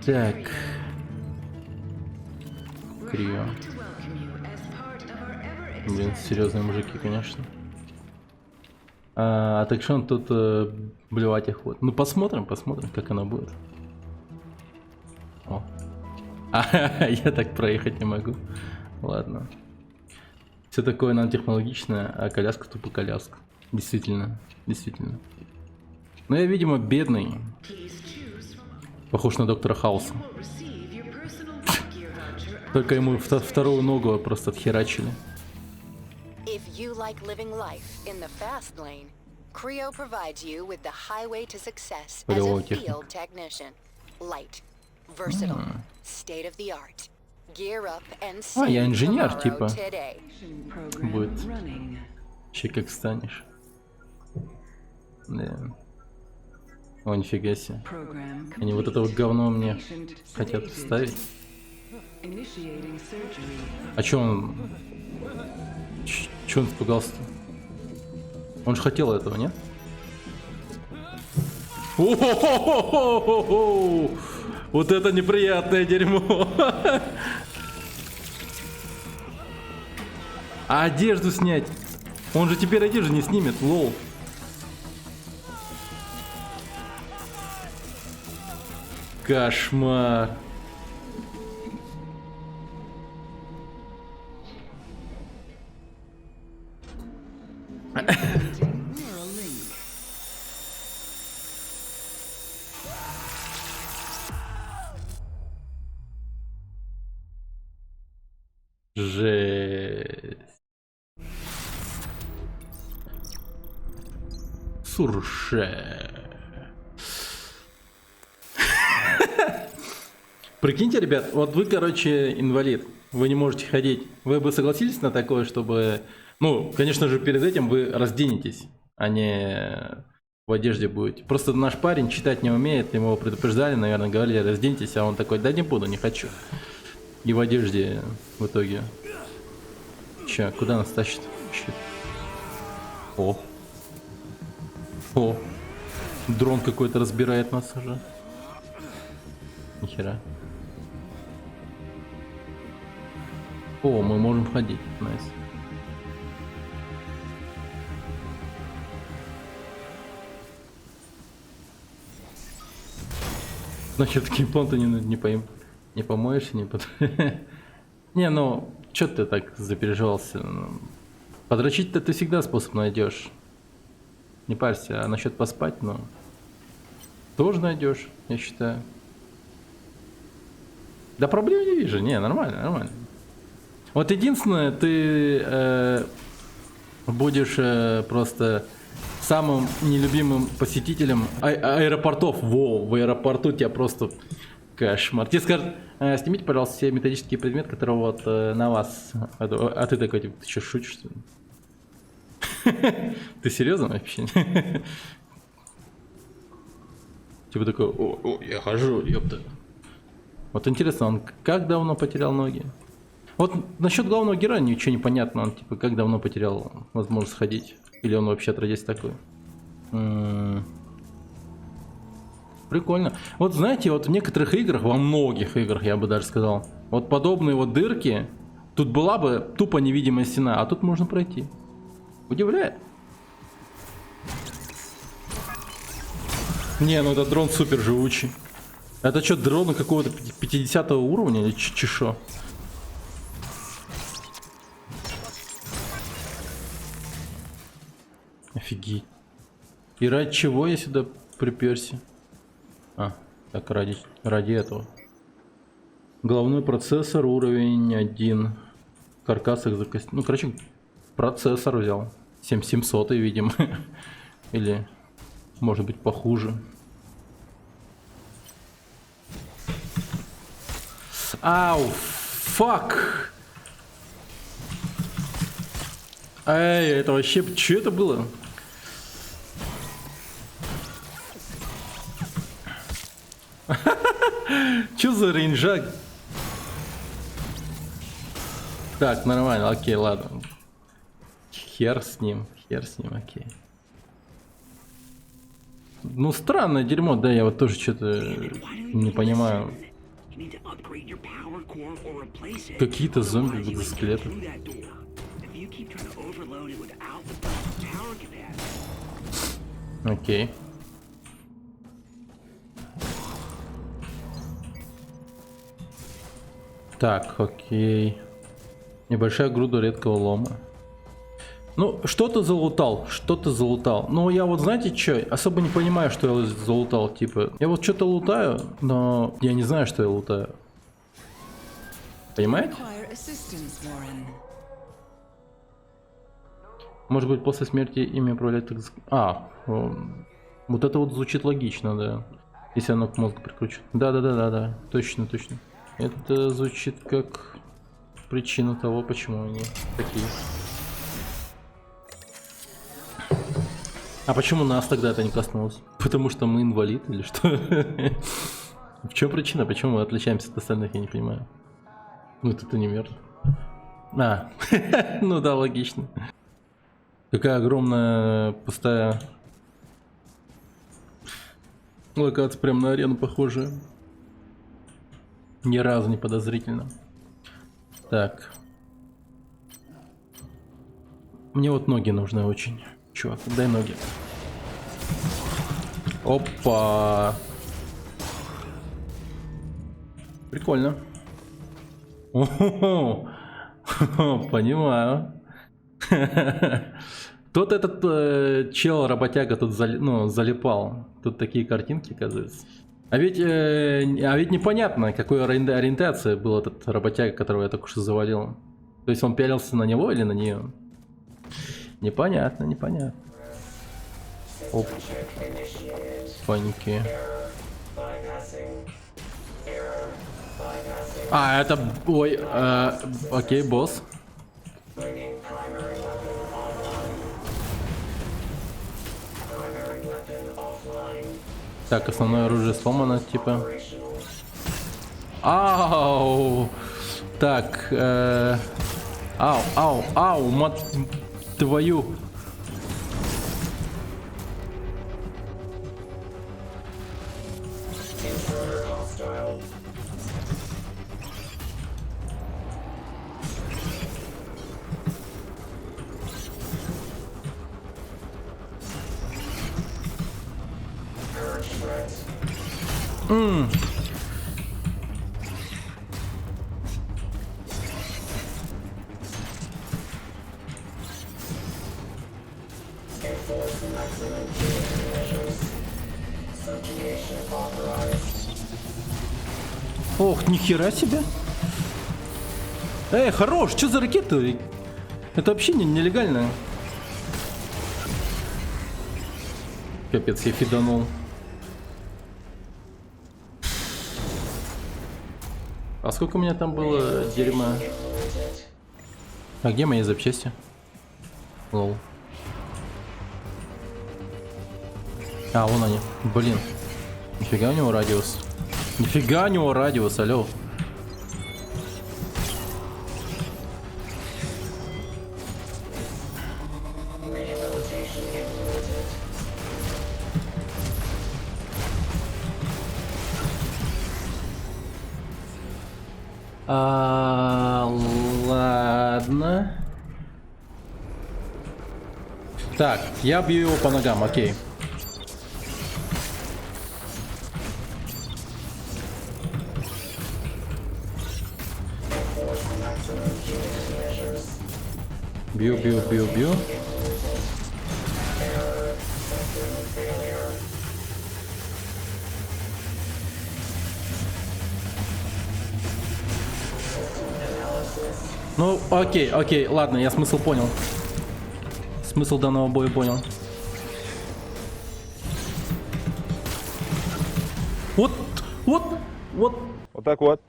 Так. Крио. Блин, серьезные мужики, конечно. Так что он тут блевать охот. Ну посмотрим, как оно будет. О. Я так проехать не могу. Ладно. Все такое нанотехнологичное, а коляска тупо коляска. Действительно. Но я, видимо, бедный. Похож на доктора Хауса. Только ему вторую ногу просто отхерачили. If you like living life in the fast lane, Creo provides you with the highway to success as a field technician. Light, versatile, state of the art. Gear up and Я see инженер, tomorrow типа. today. Будет. Че как станешь. Да. О, нифига себе. Они вот это вот говно мне хотят вставить. А чё он... Чё он испугался-то? Он же хотел этого, нет? О-хо-хо-хо-хо-хо! Вот это неприятное дерьмо! А одежду снять? Он же теперь одежду не снимет, лол. Кошмар. Жесть. Сурше. Прикиньте, ребят, вот вы, короче, инвалид, вы не можете ходить. Вы бы согласились на такое, чтобы... Ну, конечно же, перед этим вы разденетесь, а не в одежде будете. Просто наш парень читать не умеет, ему предупреждали, наверное, говорили, разденьтесь, а он такой, да не буду, не хочу. И в одежде в итоге. Че, куда нас тащит? О. О. Дрон какой-то разбирает нас уже. Нихера. О, мы можем ходить. Найс. Значит, кипон ты не помоешься, не под... Не, ну, чё ты так запереживался? Подрочить-то ты всегда способ найдешь. Не парься, а насчет поспать, ну, тоже найдешь, я считаю. Да проблем не вижу, не, нормально. Вот единственное, ты будешь просто самым нелюбимым посетителем аэропортов. Во, в аэропорту тебя просто кошмар. Тебе скажут, снимите, пожалуйста, все металлические предметы, которые вот на вас. А ты такой, типа, ты что, шутишь, что ли? Ты серьезно вообще? Типа такой, о, я хожу, ёпта. Вот интересно, он как давно потерял ноги? Вот насчет главного героя ничего не понятно, он типа как давно потерял возможность ходить? Или он вообще отродясь такой? Прикольно. Вот знаете, вот в некоторых играх, во многих играх, я бы даже сказал, вот подобные вот дырки, тут была бы тупо невидимая стена, а тут можно пройти. Удивляет. Не, ну этот дрон супер живучий. Это что, дрон какого-то 50 уровня или чешо? Офигеть. И ради чего я сюда приперся? Так, ради этого. Головной процессор, уровень 1. Каркас экзокостюм. Ну, короче, процессор взял. 7700, видимо. Или, может быть, похуже. Ау, фак! Эй, это вообще... Что это было? Чё за рейнджак? Так, нормально, окей, ладно. Хер с ним, окей. Ну, странное дерьмо, да, я вот тоже что-то не понимаю. Какие-то зомби без скелетов. Окей. Так, окей. Небольшая груда редкого лома. Ну, что-то залутал, что-то залутал. Но я вот, знаете, что? Особо не понимаю, что я залутал, типа. Я вот что-то лутаю, но я не знаю, что я лутаю. Понимаете? Может быть, после смерти ими управлять... Вот это вот звучит логично, да. Если оно к мозгу прикручено. Да. Точно. Это звучит как причина того, почему они такие. А почему нас тогда это не коснулось? Потому что мы инвалид или что? В чем причина? Почему мы отличаемся от остальных, я не понимаю. Ну это не мертв. Ну да, логично. Какая огромная пустая локация, прям на арену похожая. Ни разу не подозрительно. Так. Мне вот ноги нужны очень. Чувак, дай ноги. Опа. Прикольно. О-хо-хо. Понимаю. Тут этот чел-работяга тут залипал. Тут такие картинки, оказывается. А ведь непонятно, какой ориентация был этот работяга, которого я только что завалил. То есть он пялился на него или на нее? Непонятно. Оп. Паники. Это... Ой, окей, босс. Так, основное оружие сломано, типа. Ау! Так, ау, мать твою. Ох, нихера себе. Хорош, что за ракеты? Это вообще нелегально. Капец, я фиданул. А сколько у меня там было дерьма? А где мои запчасти? Лол. Вон они. Блин. Нифига у него радиус. Нифига у него радиус, алло. Ладно. Так, я бью его по ногам, окей. Бью. Ну, окей, ладно, я смысл понял. Смысл данного боя понял. Вот. Вот так вот.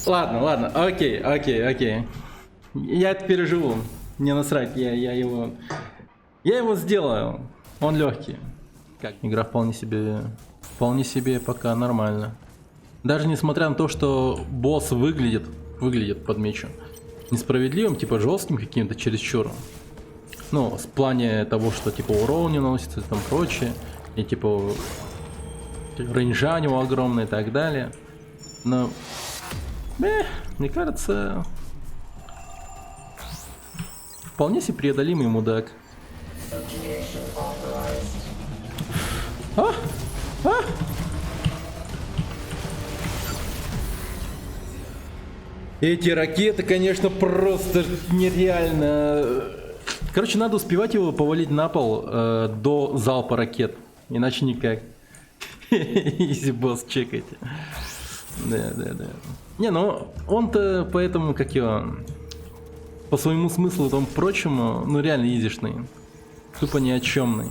Ладно, окей. Я это переживу. Не насрать, я его сделаю. Он легкий. Как? Игра вполне себе пока нормально. Даже несмотря на то, что босс выглядит, подмечу, несправедливым, типа жестким каким-то чересчур. Ну, в плане того, что типа урон не наносится и там прочее. И типа рейнджа у него огромный и так далее. Но, мне кажется, вполне себе преодолимый мудак. Эти ракеты, конечно, просто нереально. Короче, надо успевать его повалить на пол до залпа ракет. Иначе никак. Изи босс, чекайте. Да. Не, ну он-то поэтому, как его, по своему смыслу и тому прочему, ну реально изишный. Тупо ни о чемный.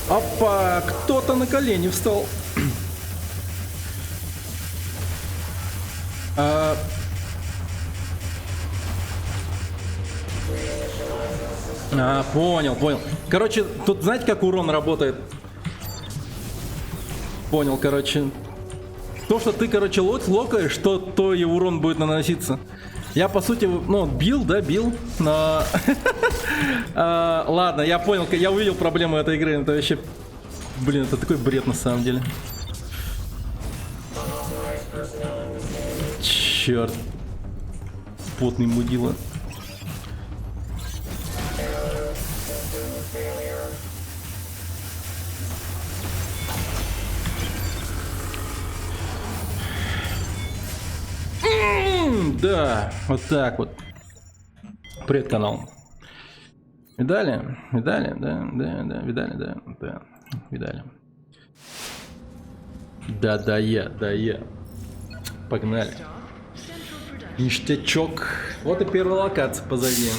Опа, кто-то на колени встал. Понял. Короче, тут знаете, как урон работает? Понял, короче. То, что ты, короче, локаешь, то и урон будет наноситься. Я, по сути, ну, бил, но... Ладно, я понял, я увидел проблему этой игры. Это вообще... Блин, это такой бред на самом деле. Черт. Потный мудила. Да, вот так вот. Привет, канал. Видали, да, видали. Да, я. Погнали. Ништячок. Вот и первая локация позади.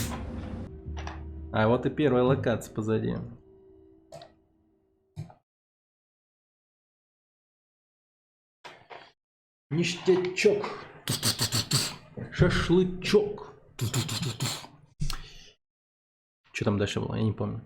Ништячок. Шашлычок. Что там дальше было, я не помню.